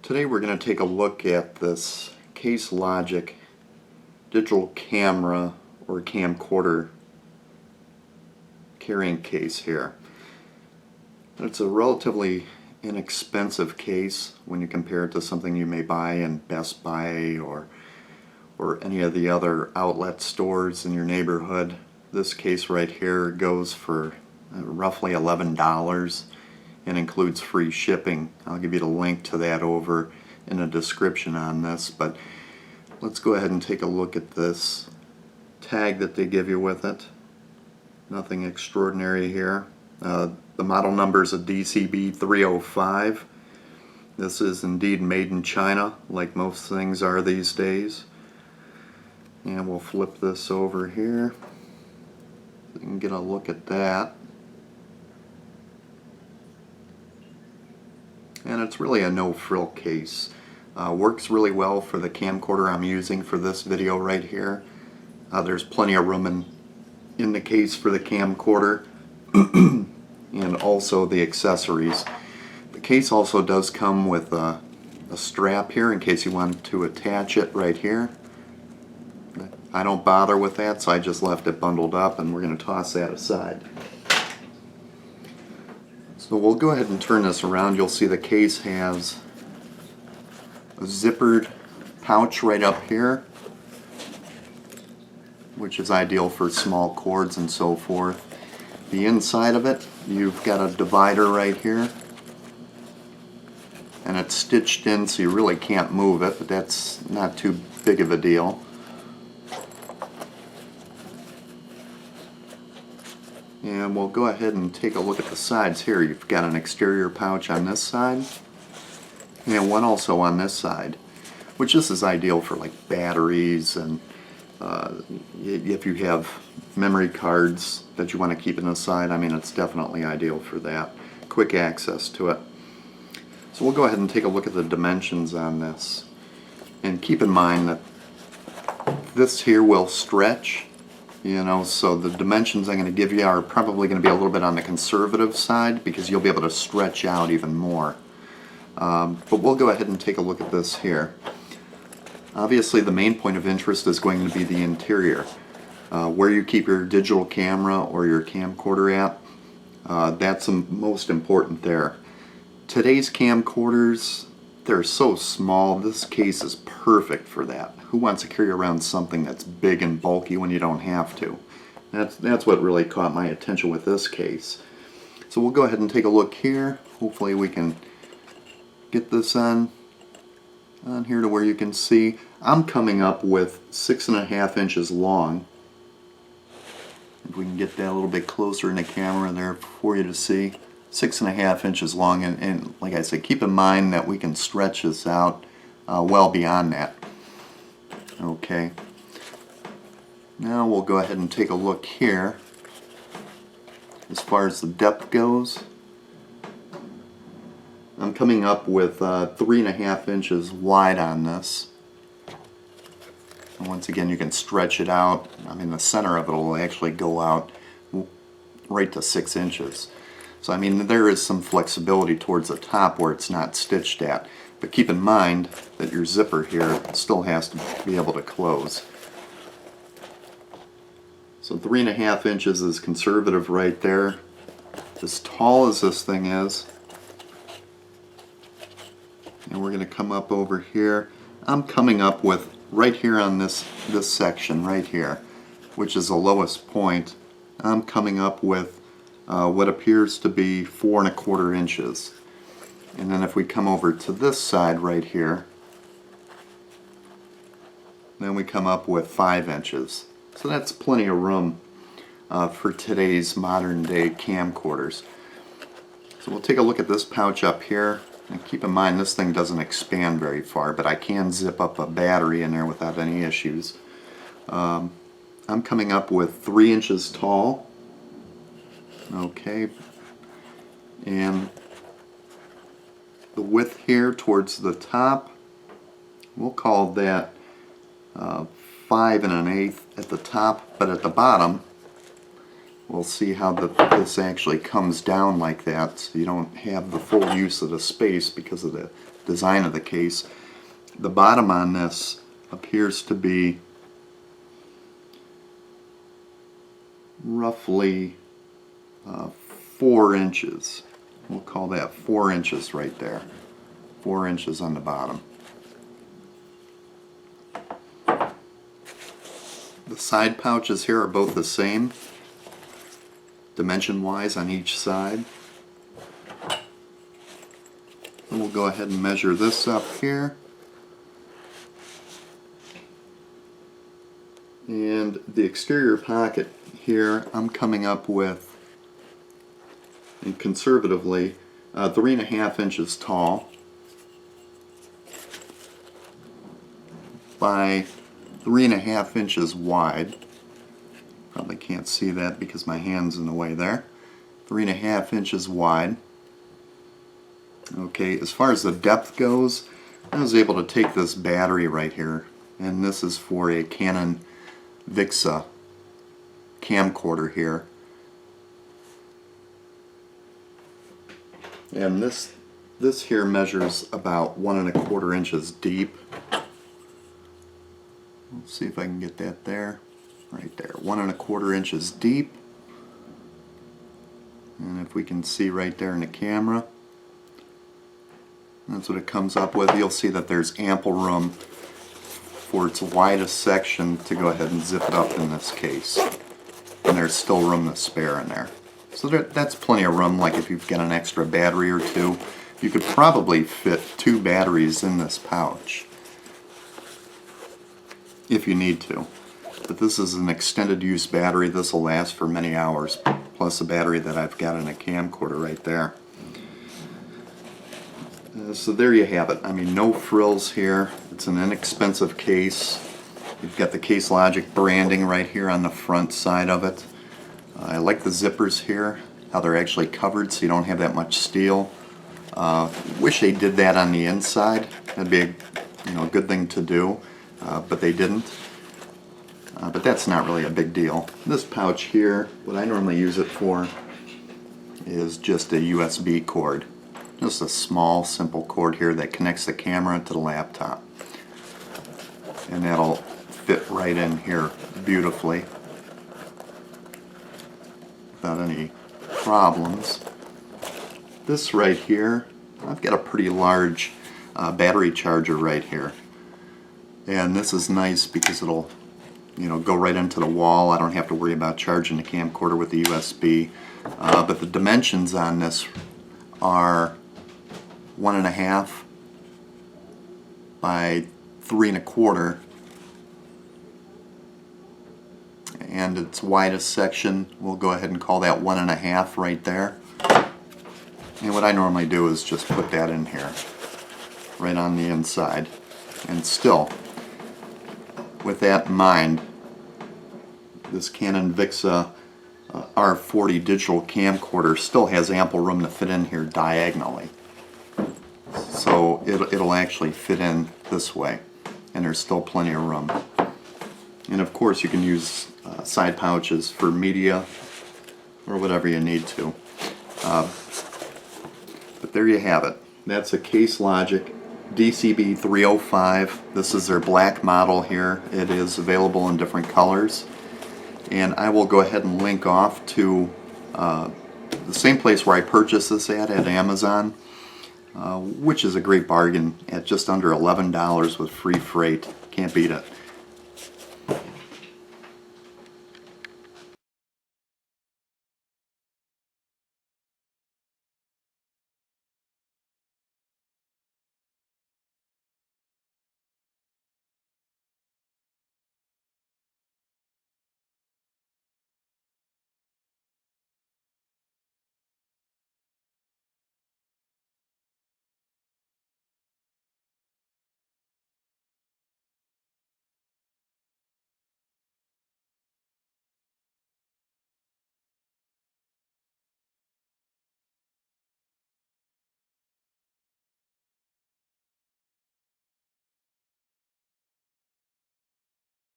Today we're going to take a look at this Case Logic digital camera or camcorder carrying case here. It's a relatively inexpensive case when you compare it to something you may buy in Best Buy or any of the other outlet stores in your neighborhood. This case right here goes for roughly $11 and includes free shipping. I'll give you the link to that over in the description on this, but let's go ahead and take a look at this tag that they give you with it. Nothing extraordinary here. The model number is a DCB-305. This is indeed made in China, like most things are these days. And we'll flip this over here so you can get a look at that. And it's really a no-frill case. Works really well for the camcorder I'm using for this video right here. There's plenty of room in the case for the camcorder and also the accessories. The case also does come with a strap here in case you want to attach it right here. I don't bother with that, so I just left it bundled up, and we're going to toss that aside. So we'll go ahead and turn this around. You'll see the case has a zippered pouch right up here, which is ideal for small cords and so forth. The inside of it, you've got a divider right here, and it's stitched in so you really can't move it, but that's not too big of a deal. And we'll go ahead and take a look at the sides here. You've got an exterior pouch on this side and one also on this side, which this is ideal for like batteries and if you have memory cards that you want to keep in the side. I mean, it's definitely ideal for that. Quick access to it. So we'll go ahead and take a look at the dimensions on this. And keep in mind that this here will stretch. So the dimensions I'm going to give you are probably going to be a little bit on the conservative side because you'll be able to stretch out even more. But we'll go ahead and take a look at this here. Obviously the main point of interest is going to be the interior. Where you keep your digital camera or your camcorder at, that's the most important there. Today's camcorders, they're so small, this case is perfect for that. Who wants to carry around something that's big and bulky when you don't have to? That's what really caught my attention with this case. So we'll go ahead and take a look here. Hopefully we can get this on here to where you can see. I'm coming up with 6.5 inches long. If we can get that a little bit closer in the camera there for you to see. 6.5 inches long, and like I said, keep in mind that we can stretch this out well beyond that. Okay, now we'll go ahead and take a look here. As far as the depth goes, I'm coming up with 3.5 inches wide on this. And once again, you can stretch it out. I mean, the center of it will actually go out right to 6 inches. So I mean, there is some flexibility towards the top where it's not stitched at. But keep in mind that your zipper here still has to be able to close. So 3.5 inches is conservative right there. As tall as this thing is, and we're going to come up over here. I'm coming up with right here on this section right here, which is the lowest point. I'm coming up with what appears to be 4.25 inches. And then if we come over to this side right here, then we come up with 5 inches. So that's plenty of room for today's modern day camcorders. So we'll take a look at this pouch up here. And keep in mind this thing doesn't expand very far, but I can zip up a battery in there without any issues. I'm coming up with 3 inches tall. Okay, and the width here towards the top, we'll call that 5 1/8 at the top, but at the bottom we'll see how this actually comes down like that, so you don't have the full use of the space because of the design of the case. The bottom on this appears to be roughly 4 inches. We'll call that 4 inches right there. 4 inches on the bottom. The side pouches here are both the same, dimension-wise on each side. And we'll go ahead and measure this up here. And the exterior pocket here, I'm coming up with, and conservatively, 3.5 inches tall by 3.5 inches wide. Probably can't see that because my hand's in the way there. 3.5 inches wide. Okay, as far as the depth goes, I was able to take this battery right here, and this is for a Canon Vixia camcorder here. And this here measures about 1.25 inches deep. Let's see if I can get that there. Right there, 1.25 inches deep. And if we can see right there in the camera, that's what it comes up with. You'll see that there's ample room for its widest section to go ahead and zip it up in this case. And there's still room to spare in there. So that's plenty of room. Like if you've got an extra battery or two, you could probably fit 2 batteries in this pouch if you need to. But this is an extended use battery. This will last for many hours, plus the battery that I've got in a camcorder right there. So there you have it. I mean, no frills here. It's an inexpensive case. You've got the Case Logic branding right here on the front side of it. I like the zippers here, how they're actually covered so you don't have that much steel. Wish they did that on the inside. That'd be a good thing to do, but they didn't. But that's not really a big deal. This pouch here, what I normally use it for is just a USB cord. Just a small, simple cord here that connects the camera to the laptop. And that'll fit right in here beautifully without any problems. This right here, I've got a pretty large battery charger right here. And this is nice because it'll go right into the wall. I don't have to worry about charging the camcorder with the USB. But the dimensions on this are 1.5 by 3.25, and its widest section, we'll go ahead and call that 1.5 right there. And what I normally do is just put that in here, right on the inside. And still, with that in mind, this Canon Vixia R40 digital camcorder still has ample room to fit in here diagonally. So it'll actually fit in this way, and there's still plenty of room. And of course you can use side pouches for media or whatever you need to. But there you have it. That's a Case Logic DCB-305. This is their black model here. It is available in different colors. And I will go ahead and link off to the same place where I purchased this at Amazon, which is a great bargain at just under $11 with free freight. Can't beat it.